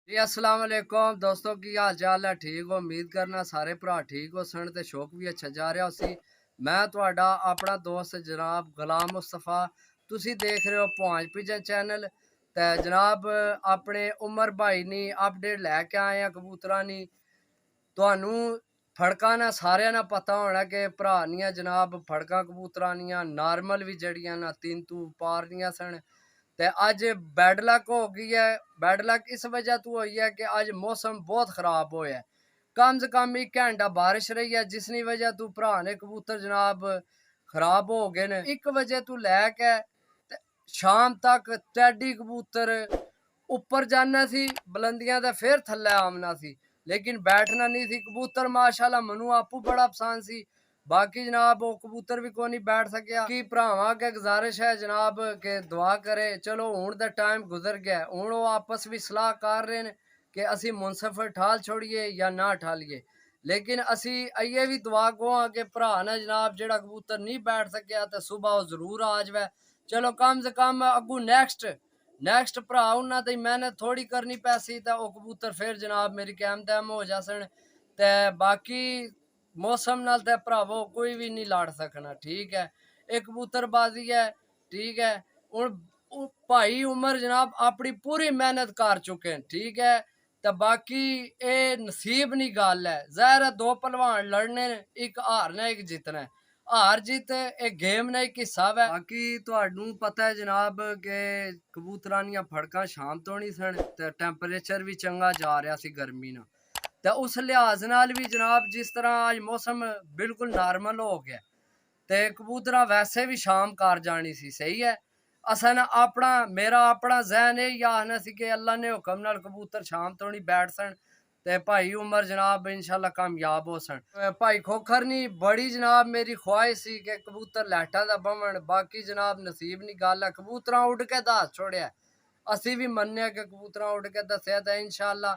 जी अस्सलाम वालेकुम दोस्तों की हाल चाल है ठीक हो उम्मीद करना सारे भरा ठीक हो सन ते शौक भी अच्छा जा रहा उसी मैं ਤੁਹਾਡਾ अपना दोस्त जनाब गुलाम मुस्तफा तुसी देख रहे हो पहुंच पिजन चैनल ते जनाब अपने उमर भाई नी अपडेट लैके आए हैं कबूतरा नी ਤੁਹਾਨੂੰ ਫੜਕਾਂ ਨਾ ਸਾਰਿਆਂ ਨੂੰ ਪਤਾ ਹੋਣਾ ਕਿ ਭਰਾਨੀਆਂ ਜਨਾਬ ਫੜਕਾਂ ਕਬੂਤਰਾਂ ਦੀਆਂ ਨਾਰਮਲ ਵੀ ਜੜੀਆਂ ਨਾ ਤਿੰਨ ਤੂ ਪਾਰ ਦੀਆਂ ਸਨ ਤੇ ਅੱਜ ਬੈਡ ਲੱਕ ਹੋ ਗਈ ਹੈ। ਬੈਡ ਲੱਕ ਇਸ ਵਜ੍ਹਾ ਤੋਂ ਹੋਈ ਹੈ ਕਿ ਅੱਜ ਮੌਸਮ ਬਹੁਤ ਖਰਾਬ ਹੋਇਆ कम से कम 1 घंटा बारिश रही है जिसकी वजह तू भरा ने कबूतर जनाब खराब हो गए ने। 1 बजे तू लैके शाम तक टैडी कबूतर उपर जाना सी बुलंदियां ते फिर थल्ले आमना सी लेकिन बैठना नहीं सी। कबूतर माशाल्लाह मनु आपू बड़ा पसंद सी बाकी जनाब वो कबूतर भी कोई नहीं बैठ सकिया कि भरावां के गुजारिश है जनाब के दुआ करे। चलो हुण दा टाइम गुजर गया हुण वो आपस भी सलाह कर रहे हैं कि असी मुनसफर ठाल छोड़िए या ना ठालिए लेकिन असी अइये भी दुआ गो हाँ कि भरा ने जनाब जेड़ा कबूतर नहीं बैठ सकिया तो सुबह वो जरूर आ जाए। चलो कम से कम अगू नैक्सट भरा उन्होंने तो मेहनत थोड़ी करनी पैसी तो वह कबूतर फिर जनाब मेरी कैम तैम हो जासन ते बाकी मौसम नाल ते भरावो कोई भी नहीं लड़ सकना ठीक है। एक कबूतरबाजी है ठीक है। हुण भाई उमर जनाब अपनी पूरी मेहनत कर चुके हैं ठीक है तो बाकी ये नसीब नहीं गल है। ज़ाहिर है दो पहलवान लड़ने एक हारना एक जितना है हार जीत एक गेम ने एक हिस्सा है। बाकी तुहानू पता है जनाब के कबूतरां दियां फड़कां शाम तो नहीं सन ते टैंपरेचर भी चंगा जा रहा सी गर्मी ना तो उस लिहाज नाल भी जनाब जिस तरह आज मौसम बिल्कुल नॉर्मल हो गया ते कबूतरा वैसे भी शाम कार जानी सी सही है। असन अपना मेरा अपना जहन यही आखना सी कि अल्लाह ने हुक्म नाल कबूतर शाम तो नहीं बैठ सन ते भाई उमर जनाब इंशाल्लाह कामयाब हो सन। भाई खोखर नहीं बड़ी जनाब मेरी ख्वाहिश सी कि कबूतर लैटा दा बवन बाकी जनाब नसीब नहीं गल है कबूतरा उड़ के दस छोड़िया असी भी मन्ने कि कबूतरा उड़ के दसिया तो इंशाल्लाह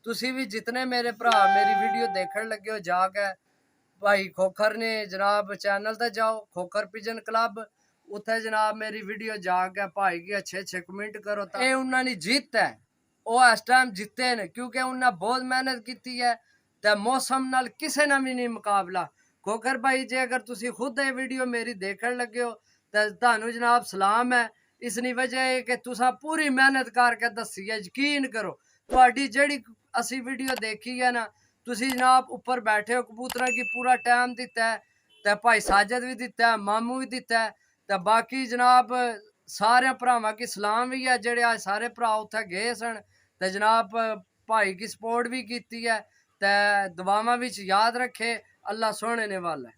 तुसी भी जितने मेरे भरा मेरी वीडियो देखने लगे हो जाके भाई खोखर ने जनाब चैनल ते जाओ खोखर पिजन क्लब उत्थे जनाब मेरी वीडियो जाके भाई की अच्छे कमेंट करो ये उन्होंने जीत है वो इस टाइम जीते ने क्योंकि उन्हें बहुत मेहनत की है ते मौसम नाल किसी ने भी नहीं मुकाबला। खोखर भाई जे अगर तुसी खुद ये वीडियो मेरी देखने लगे हो तो तुहानू जनाब सलाम है इसनी वजह है कि तुसा पूरी मेहनत करके दसी है यकीन करो तुहाडी जेड़ी असी वीडियो देखी है ना तुसी जनाब ऊपर बैठे हो कबूतरा की पूरा टाइम दिता है ते भाई साजिद भी दिता है मामू भी दिता है ते बाकी जनाब सारे भरावां की सलाम भी है जेड़े आज सारे भरा उत्थे गए सन ते जनाब भाई की सपोर्ट भी की है ते दुआवां विच याद रखे अल्लाह सोहने ने वाला है।